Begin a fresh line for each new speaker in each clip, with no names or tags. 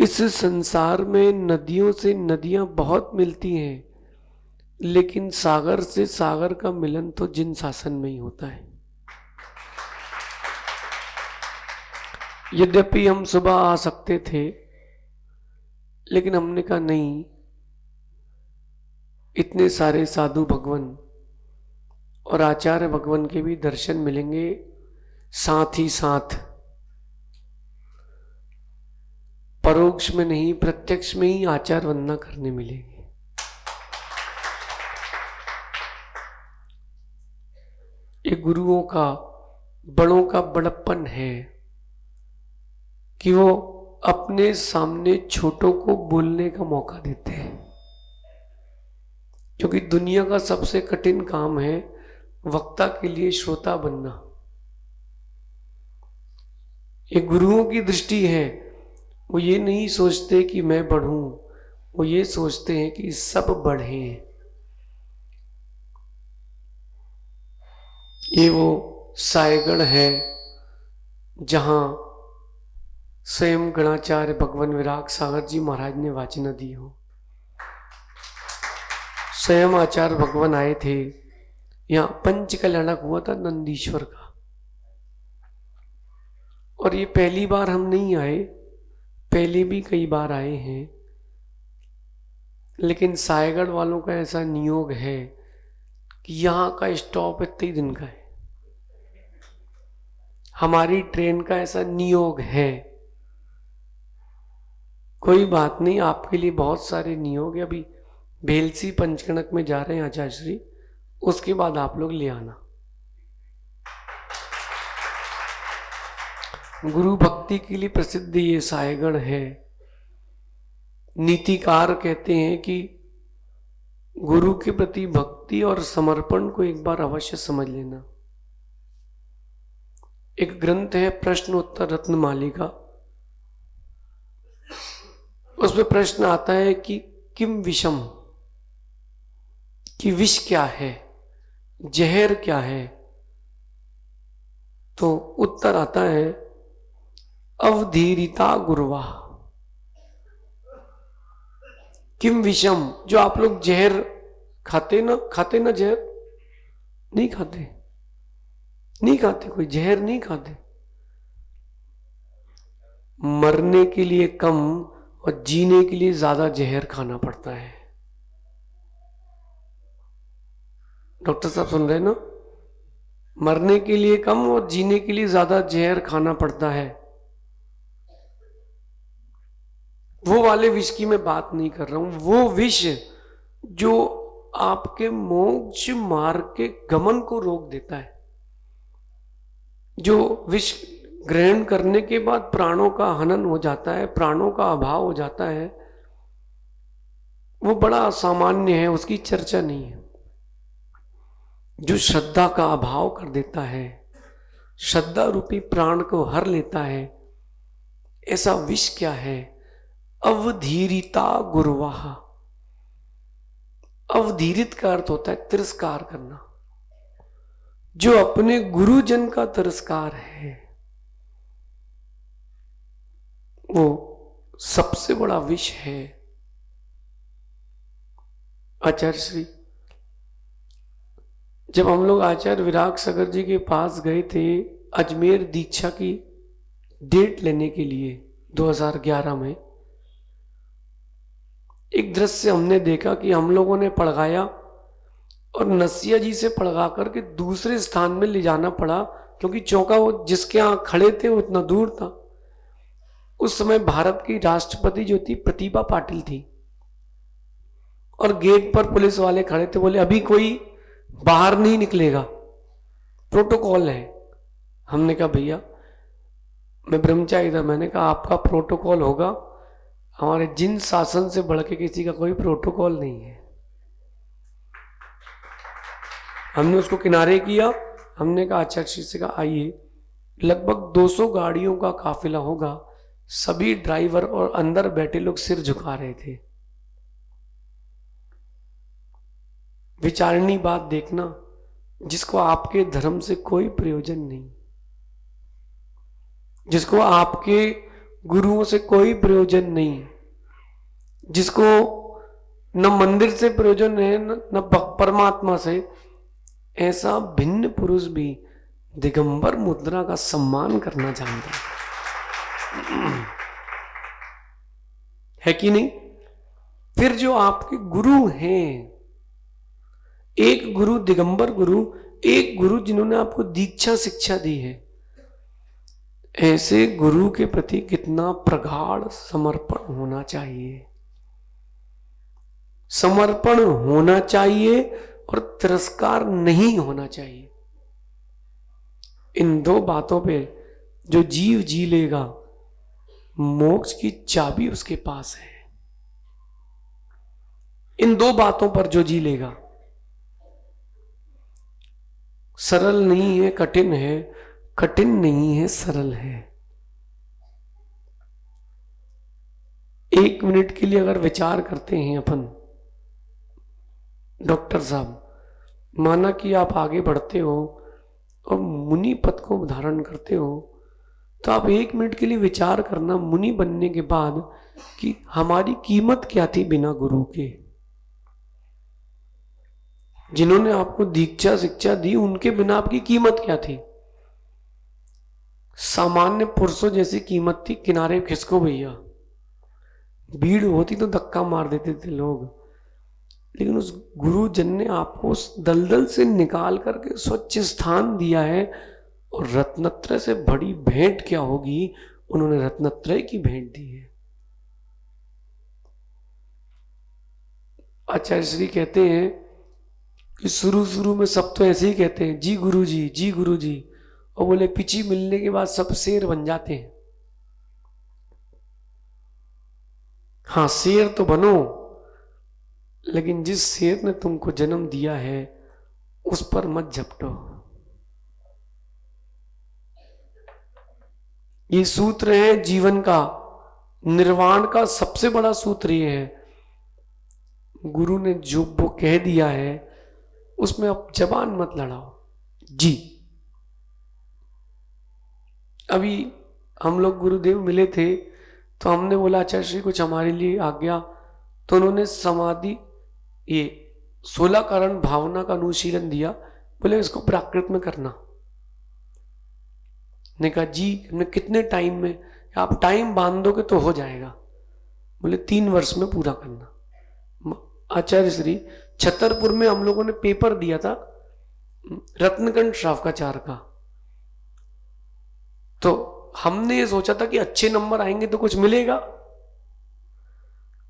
इस संसार में नदियों से नदियां बहुत मिलती हैं, लेकिन सागर से सागर का मिलन तो जिन शासन में ही होता है। यद्यपि हम सुबह आ सकते थे, लेकिन हमने कहा नहीं, इतने सारे साधु भगवान और आचार्य भगवान के भी दर्शन मिलेंगे, साथ ही साथ परोक्ष में नहीं प्रत्यक्ष में ही आचार वंदना करने मिलेगी। ये गुरुओं का, बड़ों का बड़प्पन है कि वो अपने सामने छोटों को बोलने का मौका देते हैं, क्योंकि दुनिया का सबसे कठिन काम है वक्ता के लिए श्रोता बनना। ये गुरुओं की दृष्टि है, वो ये नहीं सोचते कि मैं बढ़ूं, वो ये सोचते हैं कि सब बढ़े। ये वो सायगढ़ है जहां स्वयं गणाचार्य भगवान विराग सागर जी महाराज ने वाचना दी हो। स्वयं आचार्य भगवान आए थे, यहां पंच कल्याणक हुआ था नंदीश्वर का। और ये पहली बार हम नहीं आए, पहले भी कई बार आए हैं, लेकिन सायगढ़ वालों का ऐसा नियोग है कि यहां का स्टॉप इतने दिन का है। हमारी ट्रेन का ऐसा नियोग है। कोई बात नहीं, आपके लिए बहुत सारे नियोग है। अभी भेलसी पंचकणक में जा रहे हैं आचार्य श्री, उसके बाद आप लोग ले आना। गुरु भक्ति के लिए प्रसिद्ध ये सायगढ़ है। नीतिकार कहते हैं कि गुरु के प्रति भक्ति और समर्पण को एक बार अवश्य समझ लेना। एक ग्रंथ है प्रश्न उत्तर रत्न मालिका, उसमें प्रश्न आता है कि किम विषम, कि विष क्या है, जहर क्या है। तो उत्तर आता है अवधीरिता गुरुवा। किम विषम, जो आप लोग जहर खाते ना जहर नहीं खाते, नहीं खाते, कोई जहर नहीं खाते। मरने के लिए कम और जीने के लिए ज्यादा जहर खाना पड़ता है। डॉक्टर साहब सुन रहे हैं ना? मरने के लिए कम और जीने के लिए ज्यादा जहर खाना पड़ता है। वो वाले विष की मैं बात नहीं कर रहा हूं, वो विष जो आपके मोक्ष मार्ग के गमन को रोक देता है, जो विष ग्रहण करने के बाद प्राणों का हनन हो जाता है, प्राणों का अभाव हो जाता है, वो बड़ा असामान्य है, उसकी चर्चा नहीं है। जो श्रद्धा का अभाव कर देता है, श्रद्धा रूपी प्राण को हर लेता है, ऐसा विष क्या है? अवधीरिता गुरुवाह। अवधीरित का अर्थ होता है तिरस्कार करना। जो अपने गुरुजन का तिरस्कार है, वो सबसे बड़ा विष है। आचार्य श्री, जब हम लोग आचार्य विराग सागर जी के पास गए थे अजमेर दीक्षा की डेट लेने के लिए 2011 में, एक दृश्य हमने देखा कि हम लोगों ने पड़गाया और नसिया जी से पड़गा करके दूसरे स्थान में ले जाना पड़ा, क्योंकि चौका वो जिसके यहां खड़े थे वो इतना दूर था। उस समय भारत की राष्ट्रपति जो थी प्रतिभा पाटिल थी, और गेट पर पुलिस वाले खड़े थे, बोले अभी कोई बाहर नहीं निकलेगा, प्रोटोकॉल है। हमने कहा भैया, मैं ब्रह्मचारी था, मैंने कहा आपका प्रोटोकॉल होगा, हमारे जिन शासन से बढ़ के किसी का कोई प्रोटोकॉल नहीं है। हमने उसको किनारे किया, हमने कहा आचार्य श्री से कहा आइए, लगभग 200 गाड़ियों का काफिला होगा, सभी ड्राइवर और अंदर बैठे लोग सिर झुका रहे थे। विचारणी बात देखना, जिसको आपके धर्म से कोई प्रयोजन नहीं, जिसको आपके गुरुओं से कोई प्रयोजन नहीं, जिसको न मंदिर से प्रयोजन है न परमात्मा से, ऐसा भिन्न पुरुष भी दिगंबर मुद्रा का सम्मान करना जानता है कि नहीं? फिर जो आपके गुरु हैं, एक गुरु दिगंबर गुरु, एक गुरु जिन्होंने आपको दीक्षा शिक्षा दी है, ऐसे गुरु के प्रति कितना प्रगाढ़ समर्पण होना चाहिए। समर्पण होना चाहिए और तिरस्कार नहीं होना चाहिए। इन दो बातों पे जो जीव जी लेगा, मोक्ष की चाबी उसके पास है। इन दो बातों पर जो जी लेगा, सरल नहीं है कठिन है, कठिन नहीं है सरल है। 1 मिनट के लिए अगर विचार करते हैं अपन, डॉक्टर साहब, माना कि आप आगे बढ़ते हो और मुनि पद को धारण करते हो, तो आप 1 मिनट के लिए विचार करना मुनि बनने के बाद कि हमारी कीमत क्या थी बिना गुरु के। जिन्होंने आपको दीक्षा शिक्षा दी, उनके बिना आपकी कीमत क्या थी? सामान्य पुरुषों जैसी कीमत थी, किनारे खिसको भैया, भीड़ होती तो धक्का मार देते थे लोग। लेकिन उस गुरुजन ने आपको उस दलदल से निकाल करके स्वच्छ स्थान दिया है। और रत्नत्रय से बड़ी भेंट क्या होगी, उन्होंने रत्नत्रय की भेंट दी है। आचार्य श्री कहते हैं कि शुरू में सब तो ऐसे ही कहते हैं, जी गुरु जी, जी गुरु जी, और बोले पिची मिलने के बाद सब शेर बन जाते हैं। हाँ, शेर तो बनो, लेकिन जिस शेर ने तुमको जन्म दिया है उस पर मत झपटो। ये सूत्र है जीवन का, निर्वाण का सबसे बड़ा सूत्र ये है। गुरु ने जो वो कह दिया है उसमें अब जबान मत लड़ाओ। जी, अभी हम लोग गुरुदेव मिले थे तो हमने बोला आचार्य श्री कुछ हमारे लिए आज्ञा, तो उन्होंने समाधि ये 16 कारण भावना का अनुशीलन दिया। बोले इसको प्राकृत में करना। ने कहा जी हमने कितने टाइम में? आप टाइम बांध दोगे तो हो जाएगा। बोले 3 वर्ष में पूरा करना। आचार्य श्री छतरपुर में हम लोगों ने पेपर दिया था रत्नकंठ श्रावकाचार्य का, तो हमने ये सोचा था कि अच्छे नंबर आएंगे तो कुछ मिलेगा।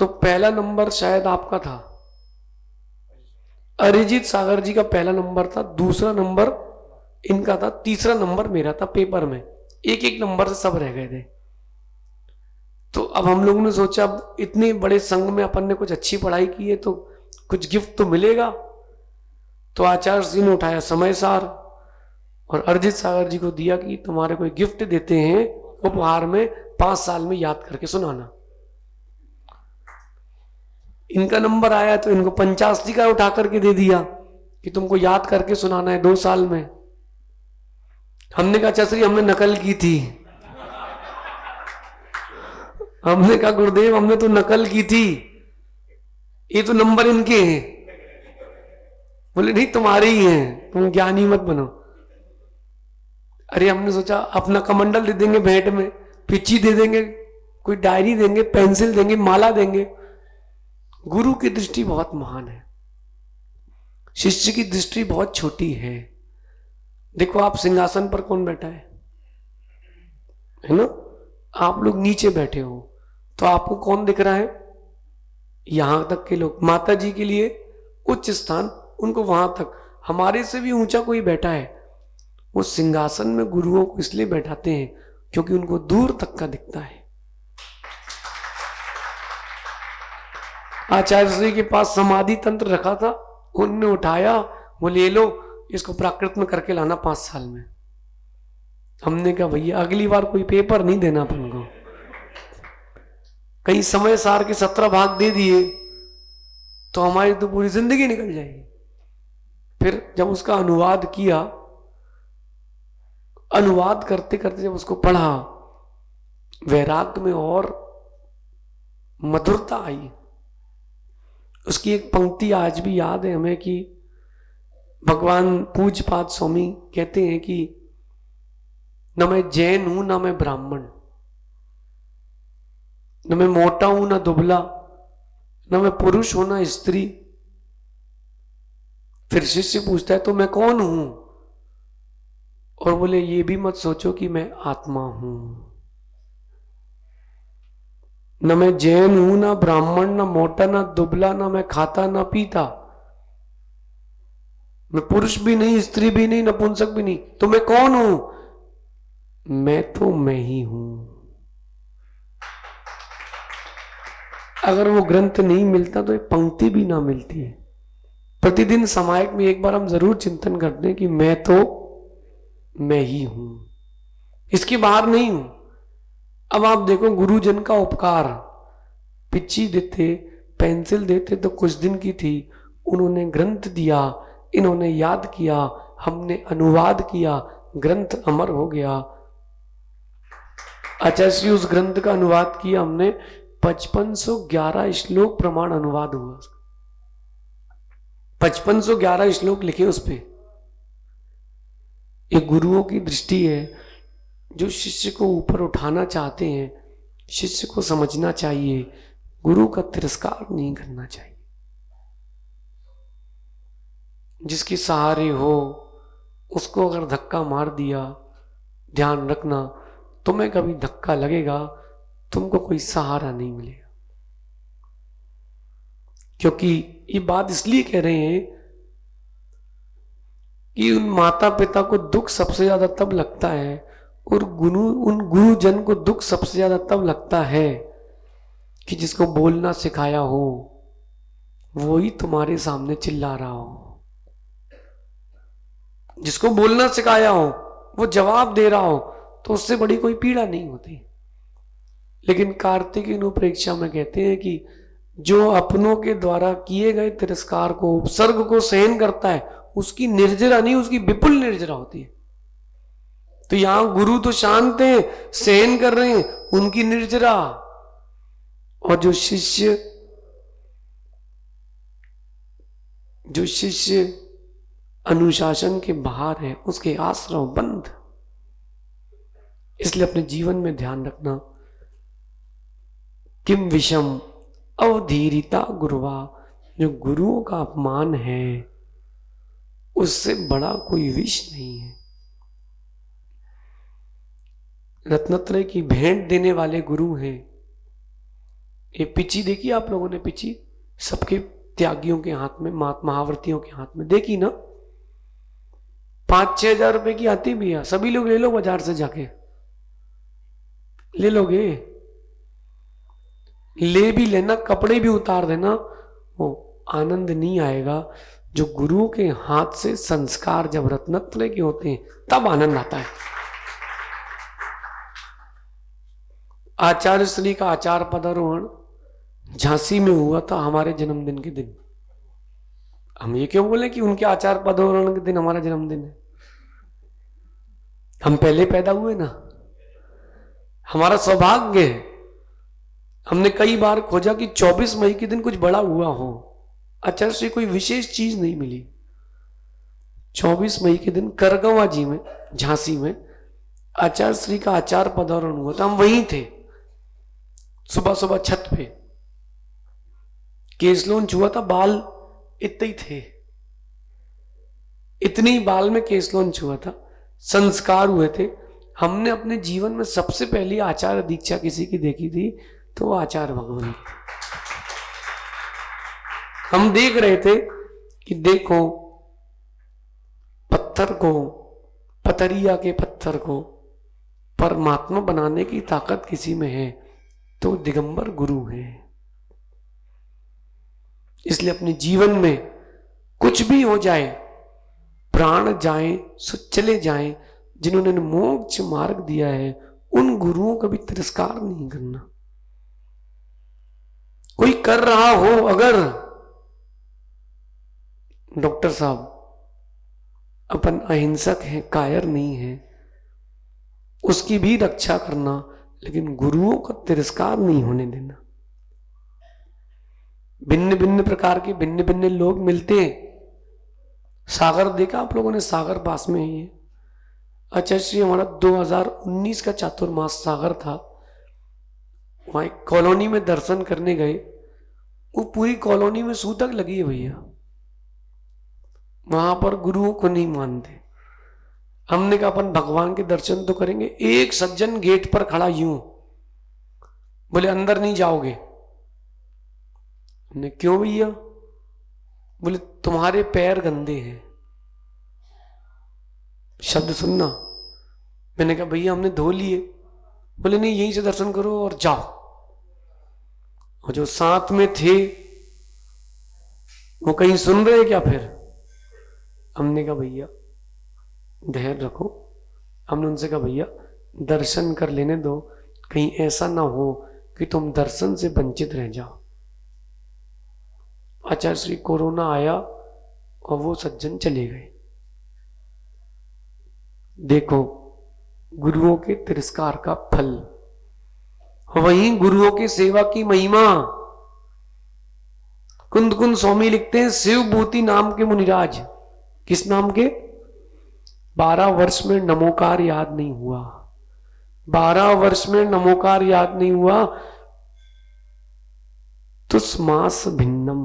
तो पहला नंबर शायद आपका था, अरिजीत सागर जी का पहला नंबर था, दूसरा नंबर इनका था, तीसरा नंबर मेरा था। पेपर में 1-1 नंबर से सब रह गए थे। तो अब हम लोगों ने सोचा अब इतने बड़े संघ में अपन ने कुछ अच्छी पढ़ाई की है तो कुछ गिफ्ट तो मिलेगा। तो आचार्य जी ने उठाया समय सार और अरिजीत सागर जी को दिया कि तुम्हारे कोई गिफ्ट देते हैं उपहार में, 5 साल में याद करके सुनाना। इनका नंबर आया तो इनको 85 का उठा करके दे दिया कि तुमको याद करके सुनाना है 2 साल में। हमने कहा चश्री हमने नकल की थी। हमने कहा गुरुदेव हमने तो नकल की थी, ये तो नंबर इनके हैं। बोले नहीं तुम्हारे ही हैं, तुम ज्ञानी मत बनो। अरे हमने सोचा अपना कमंडल दे देंगे भेंट में, पिच्ची दे देंगे, कोई डायरी देंगे, पेंसिल देंगे, माला देंगे। गुरु की दृष्टि बहुत महान है, शिष्य की दृष्टि बहुत छोटी है। देखो आप सिंहासन पर कौन बैठा है ना? आप लोग नीचे बैठे हो तो आपको कौन दिख रहा है? यहां तक के लोग। माता जी के लिए उच्च स्थान, उनको वहां तक। हमारे से भी ऊंचा कोई बैठा है, वो सिंहासन में गुरुओं को इसलिए बैठाते हैं क्योंकि उनको दूर तक का दिखता है। आचार्य श्री के पास समाधि तंत्र रखा था, उनने उठाया, वो ले लो, इसको प्राकृत में करके लाना 5 साल में। हमने कहा भैया अगली बार कोई पेपर नहीं देना अपन को। कहीं समय सार के 17 भाग दे दिए तो हमारी तो पूरी जिंदगी निकल जाएगी। फिर जब उसका अनुवाद किया, अनुवाद करते करते जब उसको पढ़ा वैराग्य में और मधुरता आई। उसकी एक पंक्ति आज भी याद है हमें कि भगवान पूज्यपाद स्वामी कहते हैं कि न मैं जैन हूं, न मैं ब्राह्मण, न मैं मोटा हूं, न दुबला, न मैं पुरुष हूं, न स्त्री। फिर शिष्य पूछता है तो मैं कौन हूं? और बोले ये भी मत सोचो कि मैं आत्मा हूं। न मैं जैन हूं, ना ब्राह्मण, ना मोटा, ना दुबला, ना मैं खाता ना पीता, मैं पुरुष भी नहीं, स्त्री भी नहीं, नपुंसक भी नहीं, तो मैं कौन हूं? मैं तो मैं ही हूं। अगर वो ग्रंथ नहीं मिलता तो एक पंक्ति भी ना मिलती है। प्रतिदिन सामायिक में एक बार हम जरूर चिंतन करते हैं कि मैं तो मैं ही हूं, इसके बाहर नहीं हूं। अब आप देखो गुरुजन का उपकार, पिच्ची देते, पेंसिल देते तो कुछ दिन की थी, उन्होंने ग्रंथ दिया, इन्होंने याद किया, हमने अनुवाद किया, ग्रंथ अमर हो गया। आचार्य उस ग्रंथ का अनुवाद किया हमने, 5511 श्लोक प्रमाण अनुवाद हुआ। 5511 श्लोक लिखे उस पे। एक गुरुओं की दृष्टि है, जो शिष्य को ऊपर उठाना चाहते हैं, शिष्य को समझना चाहिए, गुरु का तिरस्कार नहीं करना चाहिए। जिसके सहारे हो उसको अगर धक्का मार दिया, ध्यान रखना तुम्हें कभी धक्का लगेगा, तुमको कोई सहारा नहीं मिलेगा। क्योंकि ये बात इसलिए कह रहे हैं कि उन माता पिता को दुख सबसे ज्यादा तब लगता है, और उन गुरुजन को दुख सबसे ज्यादा तब लगता है कि जिसको बोलना सिखाया हो वो ही तुम्हारे सामने चिल्ला रहा हो। जिसको बोलना सिखाया हो वो जवाब दे रहा हो तो उससे बड़ी कोई पीड़ा नहीं होती। लेकिन कार्तिक अनुप्रेक्षा में कहते हैं कि जो अपनों के द्वारा किए गए तिरस्कार को, उपसर्ग को सहन करता है, उसकी निर्जरा नहीं, उसकी विपुल निर्जरा होती है। तो यहां गुरु तो शांत है, सहन कर रहे हैं, उनकी निर्जरा। और जो शिष्य अनुशासन के बाहर है, उसके आश्रम बंद। इसलिए अपने जीवन में ध्यान रखना, किम विषम अवधीरिता गुरुवा, जो गुरुओं का अपमान है उससे बड़ा कोई विष नहीं है। रत्नत्रय की भेंट देने वाले गुरु हैं। ये पिची देखी आप लोगों ने? पिची सबके त्यागियों के हाथ में, महाव्रतियों के हाथ में देखी ना? 5-6 हजार रुपए की आती भी है। सभी लोग ले लो, बाजार से जाके ले लोगे, ले भी लेना, कपड़े भी उतार देना, वो आनंद नहीं आएगा जो गुरु के हाथ से संस्कार जब रत्नत्रय के होते हैं तब आनंद आता है। आचार्य श्री का आचार पदारोहण झांसी में हुआ था हमारे जन्मदिन के दिन। हम ये क्यों बोले कि उनके आचार पदारोहण के दिन हमारा जन्मदिन है? हम पहले पैदा हुए ना, हमारा सौभाग्य है। हमने कई बार खोजा कि 24 मई के दिन कुछ बड़ा हुआ हो, आचार्य श्री कोई विशेष चीज नहीं मिली। 24 मई के दिन करगवा जी में, झांसी में आचार्य श्री का आचार पदारोहण हुआ था। हम वहीं थे, सुबह सुबह छत पे केसलोन छुआ था, बाल इतने ही थे, इतने ही बाल में केसलोन छुआ था, संस्कार हुए थे। हमने अपने जीवन में सबसे पहली आचार्य दीक्षा किसी की देखी थी तो वो आचार्य भगवान की। हम देख रहे थे कि देखो पत्थर को, पथरिया के पत्थर को परमात्मा बनाने की ताकत किसी में है तो दिगंबर गुरु है। इसलिए अपने जीवन में कुछ भी हो जाए, प्राण जाए सो चले जाए, जिन्होंने मोक्ष मार्ग दिया है उन गुरुओं का भी तिरस्कार नहीं करना। कोई कर रहा हो, अगर डॉक्टर साहब अपन अहिंसक हैं, कायर नहीं है, उसकी भी रक्षा करना, लेकिन गुरुओं का तिरस्कार नहीं होने देना। भिन्न भिन्न प्रकार के भिन्न भिन्न लोग मिलते हैं। सागर देखा आप लोगों ने, सागर पास में ही है। अच्छा श्री हमारा 2019 का चातुर्मास सागर था, वहां एक कॉलोनी में दर्शन करने गए। वो पूरी कॉलोनी में सूतक लगी है भैया, वहां पर गुरुओं को नहीं मानते। हमने कहा अपन भगवान के दर्शन तो करेंगे। एक सज्जन गेट पर खड़ा यूं बोले अंदर नहीं जाओगे। हमने क्यों भैया? बोले तुम्हारे पैर गंदे हैं। शब्द सुनना। मैंने कहा भैया हमने धो लिए। बोले नहीं यहीं से दर्शन करो और जाओ। और जो साथ में थे वो कहीं सुन रहे क्या फिर? हमने कहा भैया धैर्य रखो। हमने उनसे कहा भैया दर्शन कर लेने दो, कहीं ऐसा ना हो कि तुम दर्शन से वंचित रह जाओ। आचार्य श्री कोरोना आया और वो सज्जन चले गए। देखो गुरुओं के तिरस्कार का फल। वहीं गुरुओं की सेवा की महिमा। कुंद कुंद स्वामी लिखते हैं शिवभूति नाम के मुनिराज। किस नाम के? 12 वर्ष में नमोकार याद नहीं हुआ। 12 वर्ष में नमोकार याद नहीं हुआ। तुस्मास भिन्नम,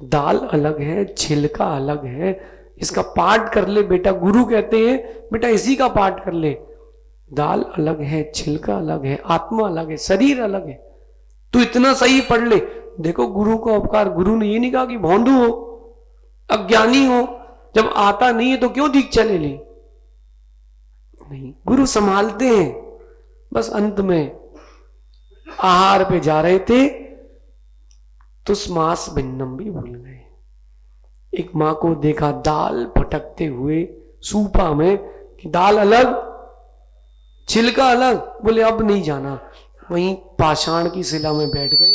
दाल अलग है, छिलका अलग है। इसका पाठ कर ले बेटा। गुरु कहते हैं बेटा इसी का पाठ कर ले। दाल अलग है, छिलका अलग है, आत्मा अलग है, शरीर अलग है। तू इतना सही पढ़ ले। देखो गुरु का उपकार। गुरु ने ये नहीं कहा कि भोंदू हो, अज्ञानी हो, जब आता नहीं है तो क्यों दीक्षा ले ली। नहीं, गुरु संभालते हैं। बस अंत में आहार पे जा रहे थे, तुस्मास भिन्नम भी भूल गए। एक मां को देखा दाल फटकते हुए सूपा में, कि दाल अलग छिलका अलग। बोले अब नहीं जाना। वहीं पाषाण की शिला में बैठ गए।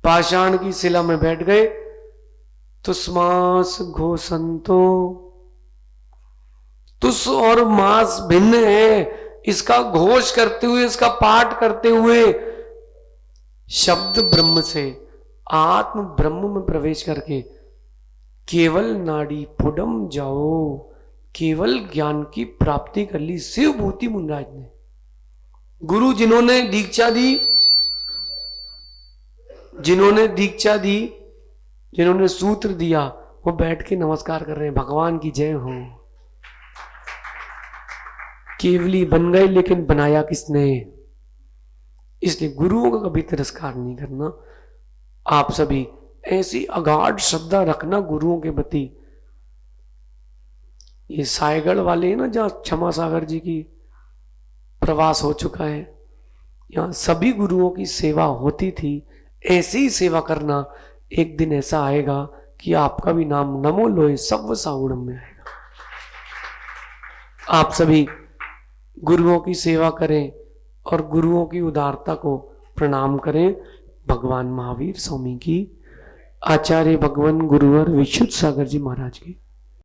पाषाण की शिला में बैठ गए। तुस्मास घोषंतो, तुस और मास भिन्न है। इसका घोष करते हुए, इसका पाठ करते हुए शब्द ब्रह्म से आत्म ब्रह्म में प्रवेश करके केवल नाड़ी पुडम जाओ, केवल ज्ञान की प्राप्ति कर ली शिवभूति मुनिराज ने। गुरु जिन्होंने दीक्षा दी, जिन्होंने दीक्षा दी, जिन्होंने सूत्र दिया, वो बैठ के नमस्कार कर रहे हैं, भगवान की जय हो। केवली बन गए, लेकिन बनाया किसने? इसलिए गुरुओं का कभी तिरस्कार नहीं करना। आप सभी ऐसी अगाध श्रद्धा रखना गुरुओं के प्रति। ये सायगढ़ वाले हैं ना, जहां क्षमा सागर जी की प्रवास हो चुका है, यहां सभी गुरुओं की सेवा होती थी। ऐसी ही सेवा करना। एक दिन ऐसा आएगा कि आपका भी नाम नमो लोय सव्व साउड़म में आएगा। आप सभी गुरुओं की सेवा करें और गुरुओं की उदारता को प्रणाम करें। भगवान महावीर स्वामी की, आचार्य भगवान गुरुवर विशुद्ध सागर जी महाराज की।